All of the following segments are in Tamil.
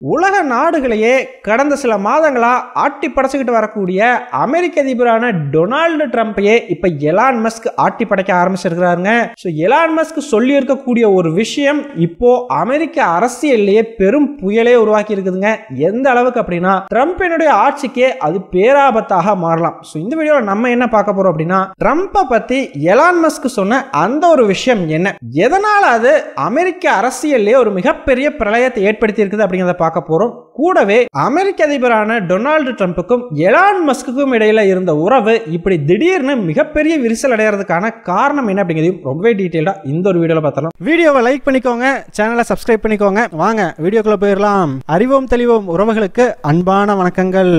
உலக நாடுகளையே கடந்த சில மாதங்களா ஆட்டி படைச்சுக்கிட்டு வரக்கூடிய அமெரிக்க அதிபரான டொனால்டு ட்ரம்ப்பையே இப்ப எலான் மஸ்க் ஆட்டி படைக்க ஆரம்பிச்சிருக்கிறாருங்க. எலான் மஸ்க் சொல்லி இருக்கக்கூடிய ஒரு விஷயம் இப்போ அமெரிக்க அரசியல்லையே பெரும் புயலே உருவாக்கி இருக்குதுங்க. எந்த அளவுக்கு அப்படின்னா ட்ரம்பினுடைய ஆட்சிக்கே அது பேராபத்தாக மாறலாம். இந்த வீடியோல நம்ம என்ன பார்க்க போறோம் அப்படின்னா ட்ரம்பை பத்தி எலான் மஸ்க் சொன்ன அந்த ஒரு விஷயம் என்ன, எதனால அது அமெரிக்க அரசியல்லே ஒரு மிகப்பெரிய பிரளயத்தை ஏற்படுத்தி இருக்குது அப்படிங்கிறத பார்க்க போறோம். கூடவே அமெரிக்க அதிபரான டொனால்டு ட்ரம்புக்கும் எலான் மஸ்குக்கும் இடையில இருந்த உறவு இப்படி திடீர்னு மிகப்பெரிய விரிசல் அடைகிறதுக்கான காரணம் என்ன அப்படிங்கிறதையும் ரொம்பவே டீடைலா இந்த ஒரு வீடியோல பார்த்தலாம். வீடியோவை லைக் பண்ணிக்கோங்க, சேனலை சப்ஸ்கிரைப் பண்ணிக்கோங்க. வாங்க வீடியோக்குள்ள போயிடலாம். அறிவோம் தெளிவோம் உறவுகளுக்கு அன்பான வணக்கங்கள்.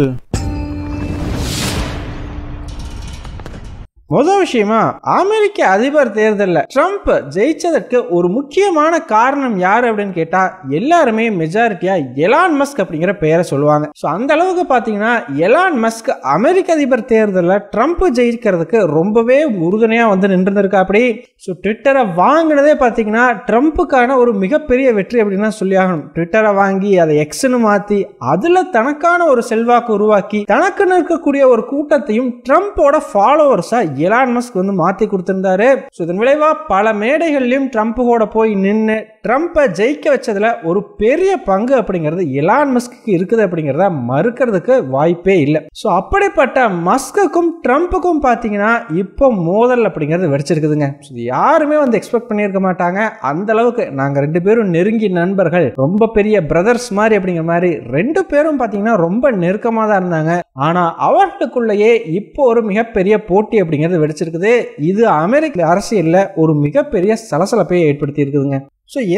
முதல் விஷயமா, அமெரிக்க அதிபர் தேர்தலில் ட்ரம்ப் ஜெயிச்சதற்கு ஒரு முக்கியமான காரணம் யாரு அப்படின்னு கேட்டா எல்லாருமே மெஜாரிட்டியா எலான் மஸ்க் அப்படிங்கிற பெயரை சொல்லுவாங்க. அந்த அளவுக்கு பாத்தீங்கன்னா எலான் மஸ்க் அமெரிக்க அதிபர் தேர்தலில் ட்ரம்ப் ஜெயிக்கிறதுக்கு ரொம்பவே உறுதுணையா வந்து நின்றுருக்கா. அப்படி ட்விட்டரை வாங்கினதே பாத்தீங்கன்னா ட்ரம்ப்புக்கான ஒரு மிகப்பெரிய வெற்றி அப்படின்னு சொல்லி ஆகணும். ட்விட்டரை வாங்கி அதை எக்ஸ்னு மாத்தி அதுல தனக்கான ஒரு செல்வாக்கு உருவாக்கி தனக்குன்னு இருக்கக்கூடிய ஒரு கூட்டத்தையும் ட்ரம்போட ஃபாலோவர்ஸா எலான் மஸ்க் வந்து மாத்தி கொடுத்திருந்தாரு. இதன் விளைவா பல மேடைகளிலும் ட்ரம்ப் கூட போய் நின்று ட்ரம்பை ஜெயிக்க வச்சதுல ஒரு பெரிய பங்கு அப்படிங்கிறது எலான் மஸ்க்கு இருக்குது அப்படிங்கிறத மறுக்கிறதுக்கு வாய்ப்பே இல்லை. அப்படிப்பட்ட மஸ்குக்கும் ட்ரம்புக்கும் பாத்தீங்கன்னா இப்போ மோதல் அப்படிங்கிறது வெடிச்சிருக்குதுங்க. யாருமே வந்து எக்ஸ்பெக்ட் பண்ணியிருக்க மாட்டாங்க. அந்த அளவுக்கு நாங்க ரெண்டு பேரும் நெருங்கி நண்பர்கள், ரொம்ப பெரிய பிரதர்ஸ் மாதிரி அப்படிங்கிற மாதிரி ரெண்டு பேரும் பாத்தீங்கன்னா ரொம்ப நெருக்கமா தான் இருந்தாங்க. ஆனா அவர்களுக்குள்ளேயே இப்போ ஒரு மிகப்பெரிய போட்டி அப்படிங்கிறது வெடிச்சிருக்குது. இது அமெரிக்க அரசியல்ல ஒரு மிகப்பெரிய சலசலப்பை ஏற்படுத்தி இருக்குதுங்க.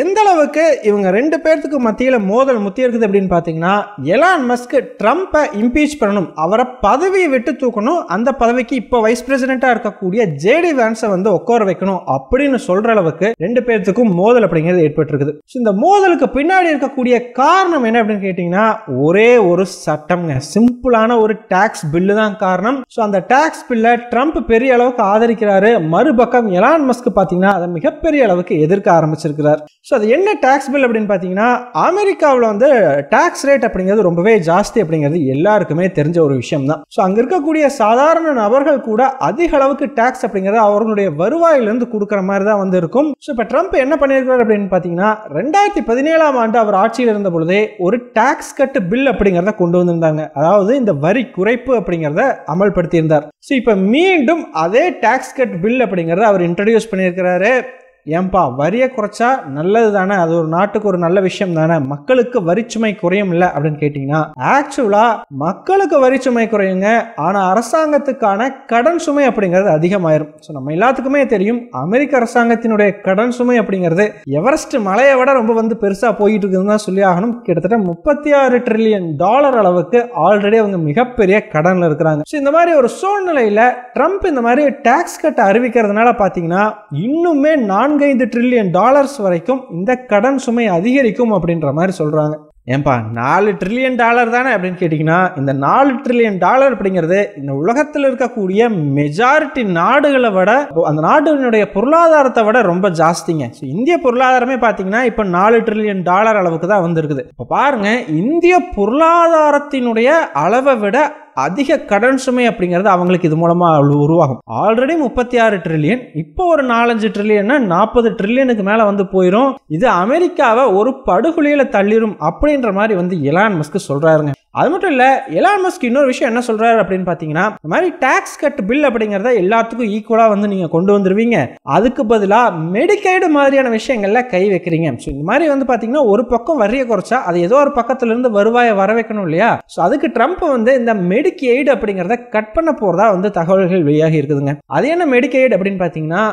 எந்த அளவுக்கு இவங்க ரெண்டு பேர்த்துக்கு மத்தியில மோதல் முத்தி இருக்குது அப்படின்னு பாத்தீங்கன்னா எலான் மஸ்க் ட்ரம்பை இம்பீச் பண்ணணும், அவரை பதவியை விட்டு தூக்கணும், அந்த பதவிக்கு இப்போ வைஸ் பிரசிடென்டா இருக்கக்கூடிய ஜேடி வான்ஸை வந்து உட்கார வைக்கணும் அப்படின்னு சொல்ற அளவுக்கு ரெண்டு பேர்த்துக்கும் மோதல் அப்படிங்கிறது ஏற்பட்டிருக்குது. இந்த மோதலுக்கு பின்னாடி இருக்கக்கூடிய காரணம் என்ன அப்படின்னு கேட்டீங்கன்னா ஒரே ஒரு சட்டம்ங்க, சிம்பிளான ஒரு டாக்ஸ் பில்லு தான் காரணம். அந்த டாக்ஸ் பில்லை ட்ரம்ப் பெரிய அளவுக்கு ஆதரிக்கிறாரு, மறுபக்கம் எலான் மஸ்க் பாத்தீங்கன்னா அதை மிகப்பெரிய அளவுக்கு எதிர்க்க ஆரம்பிச்சிருக்கிறார். அது என்ன டாக்ஸ் பில் அப்படின்னு பாத்தீங்கன்னா அமெரிக்காவில் வந்து டாக்ஸ் ரேட் அப்படிங்கிறது ரொம்பவே ஜாஸ்தி அப்படிங்கிறது எல்லாருக்குமே தெரிஞ்ச ஒரு விஷயம் தான். அங்க இருக்கக்கூடிய சாதாரண நபர்கள் கூட அதிக அளவுக்கு டாக்ஸ் அப்படிங்கிறது அவர்களுடைய வருவாயிலிருந்து கொடுக்கிற மாதிரி தான் வந்து இருக்கும். இப்ப ட்ரம்ப் என்ன பண்ணிருக்காரு அப்படின்னு பாத்தீங்கன்னா 2017ஆம் ஆண்டு அவர் ஆட்சியில் இருந்த பொழுதே ஒரு டாக்ஸ் கட் பில் அப்படிங்கிறத கொண்டு வந்திருந்தாங்க. அதாவது இந்த வரி குறைப்பு அப்படிங்கிறத அமல்படுத்தி இருந்தார். இப்ப மீண்டும் அதே டாக்ஸ் கட் பில் அப்படிங்கறத அவர் இன்ட்ரோடியூஸ் பண்ணியிருக்கிறாரு. ஏன்பா வரியை குறைச்சா நல்லது தானே, அது ஒரு நாட்டுக்கு ஒரு நல்ல விஷயம் தானே, மக்களுக்கு வரிச்சுமை குறையும் இல்லை அப்படின்னு கேட்டீங்கன்னா ஆக்சுவலா மக்களுக்கு வரிச்சுமை குறையுங்க, ஆனா அரசாங்கத்துக்கான கடன் சுமை அப்படிங்கிறது அதிகமாயிரும். நம்ம எல்லாத்துக்குமே தெரியும் அமெரிக்க அரசாங்கத்தினுடைய கடன் சுமை அப்படிங்கிறது எவரெஸ்ட் மலையை விட ரொம்ப வந்து பெருசா போயிட்டு இருக்குதுன்னு தான் சொல்லி ஆகணும். கிட்டத்தட்ட $36 டிரில்லியன் அளவுக்கு ஆல்ரெடி அவங்க மிகப்பெரிய கடன்ல இருக்கிறாங்க. இந்த மாதிரி ஒரு சூழ்நிலையில ட்ரம்ப் இந்த மாதிரி டாக்ஸ் கட் அறிவிக்கிறதுனால பாத்தீங்கன்னா இன்னுமே $5 டிரில்லியன் வரைக்கும் இந்த கடன் சுமை அதிகரிக்கும் அப்படின்ற மாதிரி சொல்றாங்க. ஏன்பா $4 டிரில்லியன் தானே அப்படின்னு கேட்டீங்கன்னா இந்த $4 டிரில்லியன் அப்படிங்கிறது இந்த உலகத்தில் இருக்கக்கூடிய மெஜாரிட்டி நாடுகளை விட அந்த நாடுகளுடைய பொருளாதாரத்தை விட ரொம்ப ஜாஸ்திங்க. இந்திய பொருளாதாரமே பாத்தீங்கன்னா இப்ப $4 டிரில்லியன் அளவுக்கு தான் வந்திருக்குது. இப்ப பாருங்க, இந்திய பொருளாதாரத்தினுடைய அளவை விட அதிக கடன் சுமை அப்படிங்கிறது அவங்களுக்கு இது மூலமா உருவாகும். ஆல்ரெடி 36 டிரில்லியன், இப்போ ஒரு 4-5 டிரில்லியன் 40 டிரில்லியனுக்கு மேல வந்து போயிரும். இது அமெரிக்காவை ஒரு படுகொலியில தள்ளிரும் அப்படின்ற மாதிரி வந்து எலான் மஸ்க் சொல்றாருங்க. அது மட்டும் இல்ல, எலான் மஸ்க் இன்னொரு விஷயம் என்ன சொல்றாரு அப்படின்னு பாத்தீங்கன்னா இந்த மாதிரி டாக்ஸ் கட் பில் அப்படிங்கறத எல்லாத்துக்கும் ஈக்குவலா வந்து நீங்க கொண்டு வந்துருவீங்க, அதுக்கு பதிலா மெடிக்கைடு மாதிரியான விஷயங்கள்ல கை வைக்கிறீங்க. இந்த மாதிரி வந்து பாத்தீங்கன்னா ஒரு பக்கம் வரியை குறைச்சா அது ஏதோ ஒரு பக்கத்துல இருந்து வருவாயை வர வைக்கணும் இல்லையா? அதுக்கு ட்ரம்ப் வந்து இந்த மெடிக்கைடு அப்படிங்கறத கட் பண்ண போறதா வந்து தகவல்கள் வெளியாகி இருக்குதுங்க. அது என்ன மெடிக்கைடு அப்படின்னு பாத்தீங்கன்னா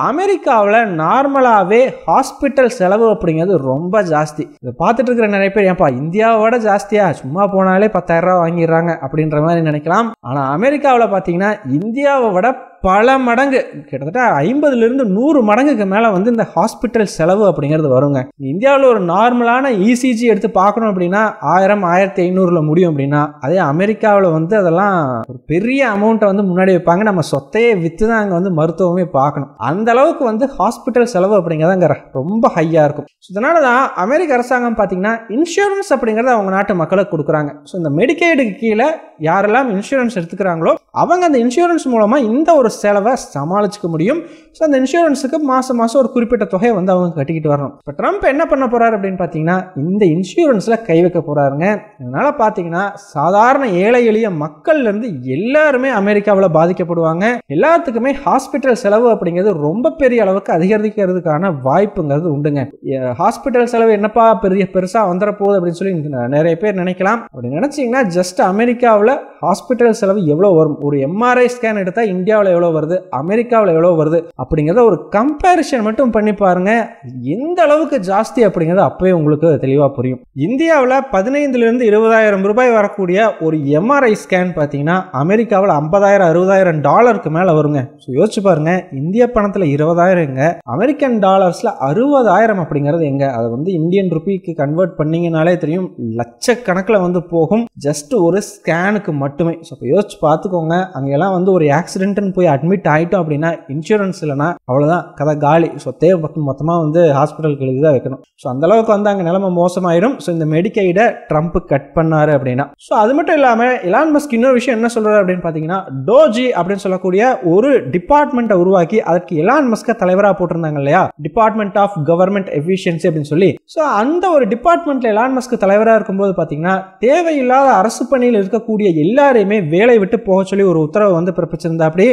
அமெரிக்காவில் நார்மலாகவே ஹாஸ்பிட்டல் செலவு அப்படிங்கிறது ரொம்ப ஜாஸ்தி. இதை பார்த்துட்டு இருக்கிற நிறைய பேர் ஏன்பா இந்தியாவோட ஜாஸ்தியா, சும்மா போனாலே 10,000 ரூபா வாங்கிடுறாங்க அப்படின்ற மாதிரி நினைக்கலாம். ஆனால் அமெரிக்காவில் பார்த்தீங்கன்னா இந்தியாவை விட பல மடங்கு, கிட்டத்தட்ட 50 to 100 மடங்குக்கு மேல வந்து இந்த ஹாஸ்பிட்டல் செலவு அப்படிங்கிறது வருங்க. இந்தியாவில் ஒரு நார்மலான இசிஜி எடுத்து பார்க்கணும் அப்படின்னா 1000-1500 முடியும் அப்படின்னா, அதே அமெரிக்காவில் வந்து அதெல்லாம் ஒரு பெரிய அமௌண்ட்டை வந்து முன்னாடி வைப்பாங்க. நம்ம சொத்தையே வித்து தான் அங்கே வந்து மருத்துவமே பார்க்கணும். அந்த அளவுக்கு வந்து ஹாஸ்பிட்டல் செலவு அப்படிங்கிறது அங்கே ரொம்ப ஹையாக இருக்கும். இதனால தான் அமெரிக்க அரசாங்கம் பார்த்தீங்கன்னா இன்சூரன்ஸ் அப்படிங்கிறத அவங்க நாட்டு மக்களுக்கு கொடுக்குறாங்க. ஸோ இந்த மெடிக்கேடுக்கு கீழே யாரெல்லாம் இன்சூரன்ஸ் எடுத்துக்கிறாங்களோ அவங்க அந்த இன்சூரன்ஸ் மூலமாக இந்த ஒரு செலவை சமாளிச்சுக்க முடியும். ஸோ அந்த இன்சூரன்ஸுக்கு மாதம் மாதம் ஒரு குறிப்பிட்ட தொகையை வந்து அவங்க கட்டிக்கிட்டு வரணும். இப்போ ட்ரம்ப் என்ன பண்ண போறாரு அப்படின்னு பார்த்தீங்கன்னா இந்த இன்சூரன்ஸில் கை வைக்க போறாருங்க. அதனால பார்த்தீங்கன்னா சாதாரண ஏழை எளிய மக்கள்லேருந்து எல்லாருமே அமெரிக்காவில் பாதிக்கப்படுவாங்க. எல்லாத்துக்குமே ஹாஸ்பிட்டல் செலவு அப்படிங்கிறது ரொம்ப பெரிய அளவுக்கு அதிகரிக்கிறதுக்கான வாய்ப்புங்கிறது உண்டுங்க. ஹாஸ்பிட்டல் செலவு என்னப்பா பெருசா வந்துட போகுது அப்படின்னு சொல்லி நிறைய பேர் நினைக்கலாம். அப்படி நினைச்சீங்கன்னா ஜஸ்ட் அமெரிக்காவில் ஹாஸ்பிட்டல் செலவு எவ்வளோ வரும், ஒரு எம்ஆர்ஐ ஸ்கேன் எடுத்தா இந்தியாவில் எவ்வளோ வருது, அமெரிக்காவில் எவ்வளோ வருது அப்படிங்கிறத ஒரு கம்பேரிஷன் மட்டும் பண்ணி பாருங்க. எந்த அளவுக்கு ஜாஸ்தி அப்படிங்கிறது அப்பவே உங்களுக்கு தெளிவாக புரியும். இந்தியாவில் 15,000 to 20,000 ரூபாய் வரக்கூடிய ஒரு எம்ஆர்ஐ ஸ்கேன் பார்த்தீங்கன்னா அமெரிக்காவில் $50,000-$60,000 மேலே வருங்க. ஸோ யோசிச்சு பாருங்க, இந்திய பணத்தில் 20,000 எங்க, அமெரிக்கன் டாலர்ஸில் 60,000 அப்படிங்கிறது எங்க. அதை வந்து இந்தியன் ருபிக்கு கன்வெர்ட் பண்ணீங்கனாலே தெரியும், லட்சக்கணக்கில் வந்து போகும் ஜஸ்ட் ஒரு ஸ்கேனுக்கு மட்டுமே. ஸோ இப்போ யோசிச்சு பார்த்துக்கோங்க, அங்கெல்லாம் வந்து ஒரு ஆக்சிடென்ட்னு போய் அட்மிட் ஆகிட்டோம் அப்படின்னா இன்சூரன்ஸ் இல்லைனா அவ்வளோதான், கதை காலி. ஸோ மொத்தமாக வந்து ஹாஸ்பிட்டலுக்கு எழுதி தான் வைக்கணும். ஸோ அந்த அளவுக்கு வந்து அங்கே நிலைமை மோசமாயிடும். ஸோ இந்த மெடிக்கைடை ட்ரம்ப் கட் பண்ணாரு அப்படின்னா. ஸோ அது மட்டும் இல்லாமல் எலான் மஸ்க் இன்னொரு விஷயம் என்ன சொல்றாரு அப்படின்னு பார்த்தீங்கன்னா, டோஜி அப்படின்னு சொல்லக்கூடிய ஒரு டிபார்ட்மெண்ட்டை உருவாக்கி அதற்கு எலான் மஸ்க தலைவராக போட்டிருந்தாங்க இல்லையா, டிபார்ட்மெண்ட் ஆஃப் கவர்மெண்ட் எஃபிஷியன்சி அப்படின்னு சொல்லி. ஸோ அந்த ஒரு டிபார்ட்மெண்ட்ல எலான் மஸ்க் தலைவராக இருக்கும்போது பார்த்தீங்கன்னா தேவையில்லாத அரசு பணியில் இருக்கக்கூடிய எல்லாரையுமே வேலை விட்டு போக சொல்லி ஒரு உத்தரவு வந்து பிறப்பிச்சிருந்தா. அப்படி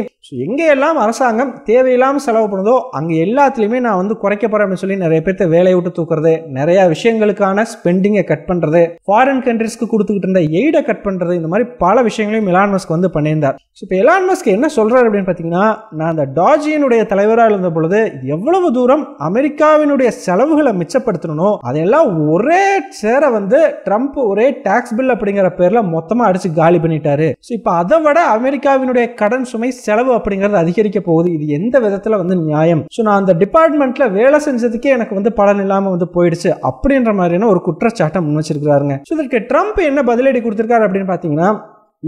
எங்கெல்லாம் அரசாங்கம் தேவையில்லாமல் செலவு பண்ணுதோ அங்கே எல்லாத்துலேயுமே நான் வந்து குறைக்க போறேன் அப்படின்னு சொல்லி நிறைய பேர்த்த வேலையை விட்டு தூக்குறது, நிறைய விஷயங்களுக்கான ஸ்பெண்டிங்கை கட் பண்றது, ஃபாரின் கண்ட்ரிஸ்க்கு கொடுத்துக்கிட்டு இருந்த எய்டை கட் பண்றது, இந்த மாதிரி பல விஷயங்களையும் எலான் மஸ்க் வந்து பண்ணியிருந்தார். இப்போ எலான் மஸ்க் என்ன சொல்றாரு அப்படின்னு பார்த்தீங்கன்னா, நான் அந்த டாஜியினுடைய தலைவராக இருந்த பொழுது எவ்வளவு தூரம் அமெரிக்காவினுடைய செலவுகளை மிச்சப்படுத்தணும் அதெல்லாம் ஒரே சேர வந்து ட்ரம்ப் ஒரே டாக்ஸ் பில் அப்படிங்கிற பேர்ல மொத்தமா அடிச்சு காலி பண்ணிட்டாரு. இப்போ அதை விட அமெரிக்காவினுடைய கடன் சுமை செலவு அப்படிங்கிறது அதிகரிக்க போகுது. இது எந்த விதத்துல வந்து நியாயம்? நான் அந்த டிபார்ட்மெண்ட்ல வேலை செஞ்சதுக்கே எனக்கு வந்து பலன் இல்லாம வந்து போயிடுச்சு அப்படின்ற மாதிரியான ஒரு குற்றச்சாட்டை முன் வச்சிருக்காருங்க. இதற்கு ட்ரம்ப் என்ன பதிலடி கொடுத்திருக்காரு அப்படின்னு பாத்தீங்கன்னா,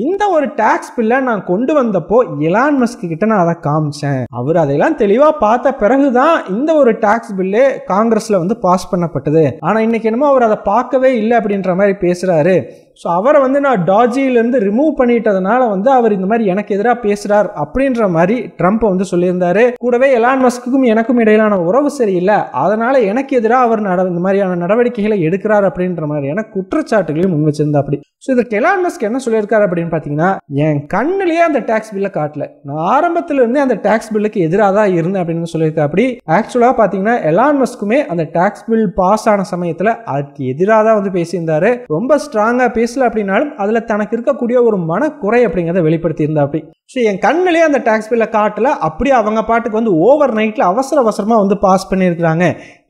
இந்த ஒரு டாக்ஸ் பில்லை நான் கொண்டு வந்தப்போ எலான் மஸ்க் கிட்ட நான் அதை காமிச்சேன். அவர் அதையெல்லாம் தெளிவா பார்த்த பிறகுதான் இந்த ஒரு டாக்ஸ் பில்லே காங்கிரஸ்ல வந்து பாஸ் பண்ணப்பட்டது. ஆனா இன்னைக்கு என்னமோ அவர் அதை பார்க்கவே இல்லை அப்படின்ற மாதிரி பேசுறாரு. ஸோ அவரை வந்து நான் டாஜியிலேருந்து ரிமூவ் பண்ணிட்டதுனால வந்து அவர் இந்த மாதிரி எனக்கு எதிராக பேசுறார் அப்படின்ற மாதிரி ட்ரம்ப் வந்து சொல்லியிருந்தாரு. கூடவே எலான் மஸ்க்குக்கும் எனக்கும் இடையிலான உறவு சரியில்லை, அதனால எனக்கு எதிராக அவர் இந்த மாதிரியான நடவடிக்கைகளை எடுக்கிறார் அப்படின்ற மாதிரியான குற்றச்சாட்டுகளையும் முன் வச்சிருந்தா. அப்படி ஸோ இதற்கு எலான் மஸ்க் என்ன சொல்லியிருக்காரு அப்படின்னு பார்த்தீங்கன்னா, என் கண்ணிலேயே அந்த டாக்ஸ் பில்லை காட்டல, நான் ஆரம்பத்துல இருந்தே அந்த டாக்ஸ் பில்லுக்கு எதிராக தான் இருந்தேன் அப்படின்னு சொல்லியிருக்காரு. அப்படி ஆக்சுவலாக பார்த்தீங்கன்னா எலான் மஸ்க்குமே அந்த டாக்ஸ் பில் பாஸ் ஆன சமயத்தில் அதுக்கு எதிராக தான் வந்து பேசியிருந்தாரு. ரொம்ப ஸ்ட்ராங்காக பேசல அப்படின்னாலும் அதுல தனக்கு இருக்கக்கூடிய ஒரு மனக்குறை அப்படிங்கிறத வெளிப்படுத்தி இருந்தா. அப்படி என் கண்ணிலேயே அந்த டாக்ஸ் பில்லை காட்டல, அப்படியே அவங்க பாட்டுக்கு வந்து ஓவர் நைட்ல அவசரமா வந்து பாஸ் பண்ணியிருக்காங்க.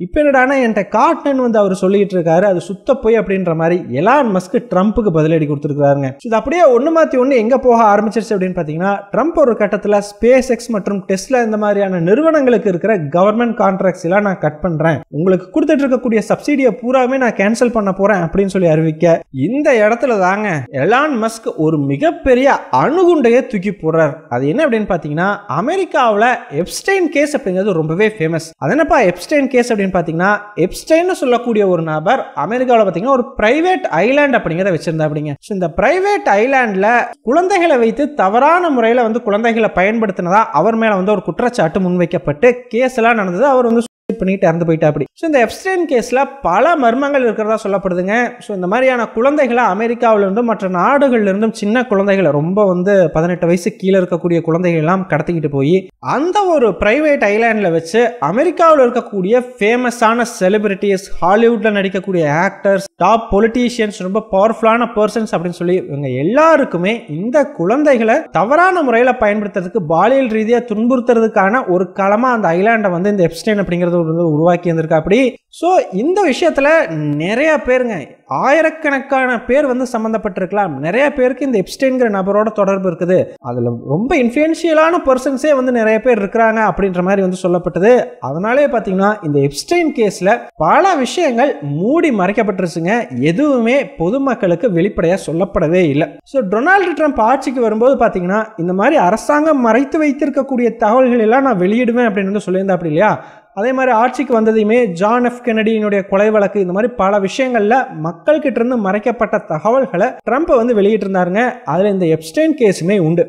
இப்போ என்னடானா என்கிட்ட காட்டணும்னு வந்து அவர் சொல்லிட்டு இருக்காரு, அது சுத்த போய் அப்படின்ற மாதிரி எலான் மஸ்க் ட்ரம்ப்புக்கு பதிலடி கொடுத்துருக்காருங்க. இது அப்படியே ஒன்று மாற்றி ஒன்று எங்கே போக ஆரம்பிச்சிருச்சு அப்படின்னு பார்த்தீங்கன்னா, ட்ரம்ப் ஒரு கட்டத்தில் ஸ்பேஸ் எக்ஸ் மற்றும் டெஸ்லா இந்த மாதிரியான நிறுவனங்களுக்கு இருக்கிற கவர்மெண்ட் கான்ட்ராக்ட்ஸ் எல்லாம் நான் கட் பண்ணுறேன், உங்களுக்கு கொடுத்துட்டு இருக்கக்கூடிய சப்சிடியை பூராமே நான் கேன்சல் பண்ண போறேன் அப்படின்னு சொல்லி அறிவிக்க, இந்த இடத்துல தாங்க எலான் மஸ்க் ஒரு மிகப்பெரிய அணுகுண்டையை தூக்கி போடுறார். அது என்ன அப்படின்னு பார்த்தீங்கன்னா, அமெரிக்காவில் எப்ஸ்டைன் கேஸ் அப்படிங்கிறது ரொம்பவே ஃபேமஸ். அது என்னப்பா எப்ஸ்டைன் கேஸ் அப்படின்னு பார்த்தீங்கன்னா, எப்ஸ்டைன் சொல்லக்கூடிய ஒரு நபர் அமெரிக்காவில் பார்த்தீங்கன்னா ஒரு பிரைவேட் ஐலாண்ட் அப்படிங்கிறத வச்சிருந்தா. அப்படிங்க இந்த பிரைவேட் ஐலாண்ட்ல குழந்தைகளை வைத்து தவறான முறையில் வந்து குழந்தைகளை பயன்படுத்தினதா அவர் மேல வந்து ஒரு குற்றச்சாட்டு முன்வைக்கப்பட்டு கேஸ் எல்லாம் நடந்தது. அவர் வந்து பண்ணிட்டு இறந்து போயிட்டா. அப்படி இந்த எப்ஸ்டைன் கேஸ்ல பல மர்மங்கள் இருக்கிறதா சொல்லப்படுதுங்க. இந்த மாதிரியான குழந்தைகளை அமெரிக்காவில இருந்தும் மற்ற நாடுகள்ல இருந்தும் சின்ன குழந்தைகளை ரொம்ப வந்து 18 வயசு கீழே இருக்கக்கூடிய குழந்தைகள் எல்லாம் கடத்திக்கிட்டு போய் அந்த ஒரு பிரைவேட் ஐலாண்ட்ல வச்சு அமெரிக்காவில் இருக்கக்கூடிய ஃபேமஸான செலிபிரிட்டிஸ், ஹாலிவுட்ல நடிக்கக்கூடிய ஆக்டர்ஸ், டாப் பொலிட்டீஷியன்ஸ், ரொம்ப பவர்ஃபுல்லான பர்சன்ஸ் அப்படின்னு சொல்லி இவங்க எல்லாருக்குமே இந்த குழந்தைகளை தவறான முறையில் பயன்படுத்துறதுக்கு, பாலியல் ரீதியாக துன்புறுத்துறதுக்கான ஒரு களமா அந்த ஐலாண்டை வந்து இந்த எப்ஸ்டைன் அப்படிங்கிறது உருவாக்கி இருந்திருக்கா அப்படி. ஸோ இந்த விஷயத்துல நிறைய பேருங்க, ஆயிரக்கணக்கான பேர் சம்பந்தப்பட்டிருக்கலாம். நிறைய பேருக்கு இந்த எப்ஸ்டைன்கிற நபரோட தொடர்பு இருக்குது. அதுல ரொம்ப இன்ஃப்ளூயன்ஷியலான பர்சன்ஸே நிறைய பேர் இருக்கிறாங்க அப்படின்ற மாதிரி சொல்லப்பட்டது. அதனாலே பாத்தீங்கன்னா இந்த எப்ஸ்டைன் கேஸ்ல பல விஷயங்கள் மூடி மறைக்கப்பட்டிருச்சுங்க. எதுவுமே பொதுமக்களுக்கு வெளிப்படையா சொல்லப்படவே இல்லை. ஸோ டொனால்டு ட்ரம்ப் ஆட்சிக்கு வரும்போது பாத்தீங்கன்னா இந்த மாதிரி அரசாங்கம் மறைத்து வைத்திருக்கக்கூடிய தகவல்கள் எல்லாம் நான் வெளியிடுவேன் அப்படின்னு சொல்லியிருந்தா அப்படி இல்லையா. அதே மாதிரி ஆட்சிக்கு வந்ததையுமே ஜான் எஃப் கென்னடியினுடைய கொலை வழக்கு, இந்த மாதிரி பல விஷயங்கள்ல மக்கள் கிட்ட இருந்து மறைக்கப்பட்ட தகவல்களை ட்ரம்ப் வெளியிட்டு இருந்தாருங்க. அதுல இந்த எப்ஸ்டைன் கேஸுமே உண்டு.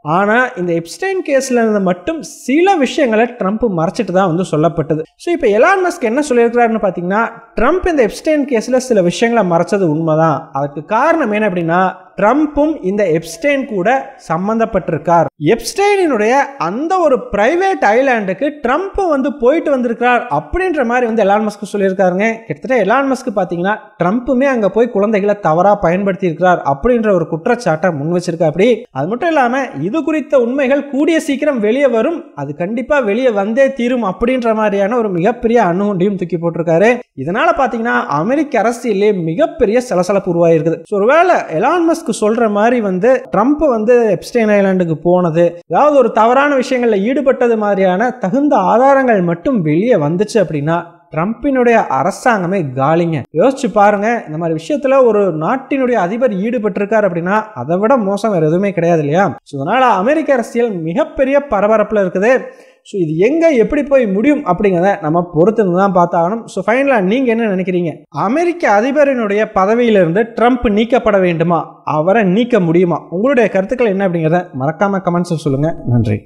ஆனா இந்த எப்ஸ்டைன் கேஸ்ல இருந்து மட்டும் சில விஷயங்களை ட்ரம்ப் மறைச்சிட்டு தான் சொல்லப்பட்டது. ஸோ இப்போ எலான் மஸ்க் என்ன சொல்லியிருக்கிறாருன்னு பார்த்தீங்கன்னா, ட்ரம்ப் இந்த எப்ஸ்டைன் கேஸ்ல சில விஷயங்களை மறைச்சது உண்மைதான். அதுக்கு காரணம் என்ன அப்படின்னா, ட்ரம்ப்பும் இந்த எப்ஸ்டைன் கூட சம்பந்தப்பட்டிருக்கார். எப்ஸ்டைனுடைய அந்த ஒரு பிரைவேட் ஐலாண்டுக்கு ட்ரம்ப் போயிட்டு வந்திருக்கிறார் அப்படின்ற மாதிரி எலான் மஸ்க் சொல்லியிருக்காருங்க. கிட்டத்தட்ட எலான் மஸ்க் பார்த்தீங்கன்னா ட்ரம்ப்புமே அங்க போய் குழந்தைகளை தவறா பயன்படுத்தி இருக்கிறார் அப்படின்ற ஒரு குற்றச்சாட்டை முன் வச்சிருக்கா அப்படி. அது மட்டும் இல்லாம இது குறித்த உண்மைகள் கூடிய சீக்கிரம் வெளியே வரும், அது கண்டிப்பா வெளியே வந்தே தீரும் அப்படின்ற மாதிரியான ஒரு மிகப்பெரிய அணுகுண்டையும் தூக்கி போட்டிருக்காரு. இதனால பாத்தீங்கன்னா அமெரிக்க அரசியலே மிகப்பெரிய சலசலப்பு உருவாயிருக்குது. ஒருவேளை எலான் மஸ்க் சொல்ற மாதிரி ட்ரம்ப் எப்ஸ்டைன் ஐலாண்டுக்கு போனது, ஏதாவது ஒரு தவறான விஷயங்கள்ல ஈடுபட்டது மாதிரியான தகுந்த ஆதாரங்கள் மட்டும் வெளியே வந்துச்சு அப்படின்னா ட்ரம்பினுடைய அரசாங்கமே காலிங்க. யோசிச்சு பாருங்க, இந்த மாதிரி விஷயத்துல ஒரு நாட்டினுடைய அதிபர் ஈடுபட்டிருக்காரு அப்படின்னா அதை விட மோசம் வேற எதுவுமே கிடையாது இல்லையா. அதனால அமெரிக்க அரசியல் மிகப்பெரிய பரபரப்புல இருக்குது. ஸோ இது எங்க எப்படி போய் முடியும் அப்படிங்கிறத நம்ம பொறுத்து தான் பார்த்தாகணும். ஸோ ஃபைனலாக நீங்க என்ன நினைக்கிறீங்க? அமெரிக்க அதிபரினுடைய பதவியிலிருந்து ட்ரம்ப் நீக்கப்பட வேண்டுமா, அவரை நீக்க முடியுமா? உங்களுடைய கருத்துக்கள் என்ன அப்படிங்கிறத மறக்காம கமெண்ட்ஸ் சொல்லுங்க. நன்றி.